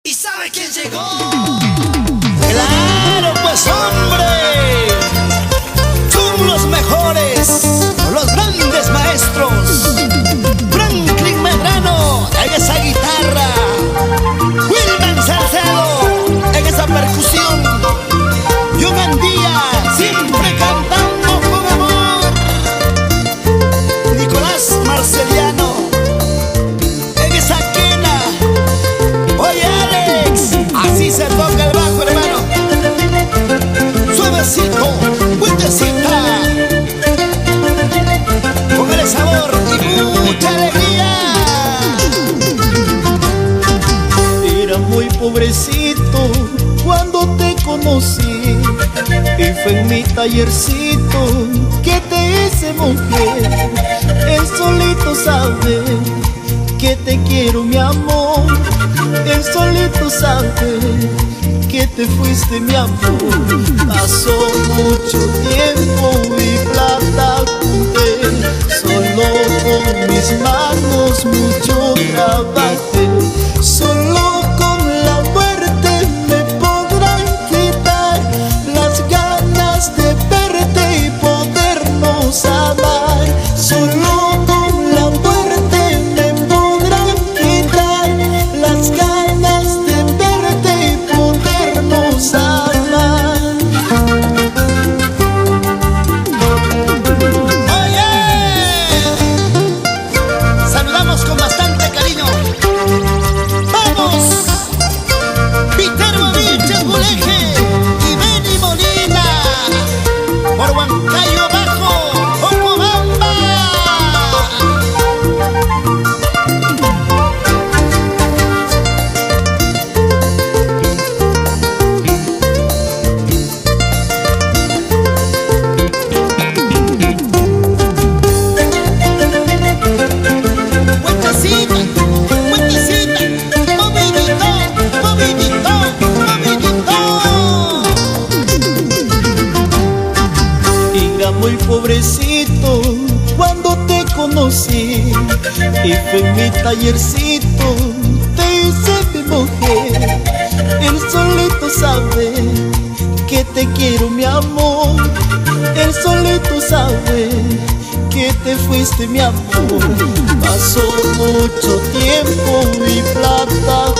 ¿Y sabe quién llegó? ¡Claro, pues, hombre! Son los mejores, los grandes maestros. Franklin Medrano en esa guitarra, Wilman Salcedo en esa percusión, y un Andía siempre cantando con amor. Nicolás Marceliano en esa quena. Oye, Alex, así se toca el bajo, hermano. Suavecito, vueltecita, con el sabor y mucha alegría. Era muy pobrecito cuando te conocí, y fue en mi tallercito que te hice mujer. Él solito sabe que te quiero, mi amor. Él solito sabe que te fuiste, mi amor. Pasó mucho tiempo y plata junté, solo con mis manos mucho trabajé. Solo con la muerte me podrán quitar las ganas de verte y podernos amar. Solo con la muerte me podrán quitar las ganas de verte y podernos amar. ¡Oye! Saludamos con bastante cariño. ¡Vamos! Viterbo Vilches Buleje y Benny Molina por Huancayo Bajo, Ocobamba. Vueltecita, vueltecita, movidito, movidito, movidito. Era muy pobrecito cuando te conocí, y fue en mi tallercito te hice mi mujer. Él solito sabe que te quiero, mi amor. Él solito sabe que te fuiste, mi amor. Pasó mucho tiempo y plata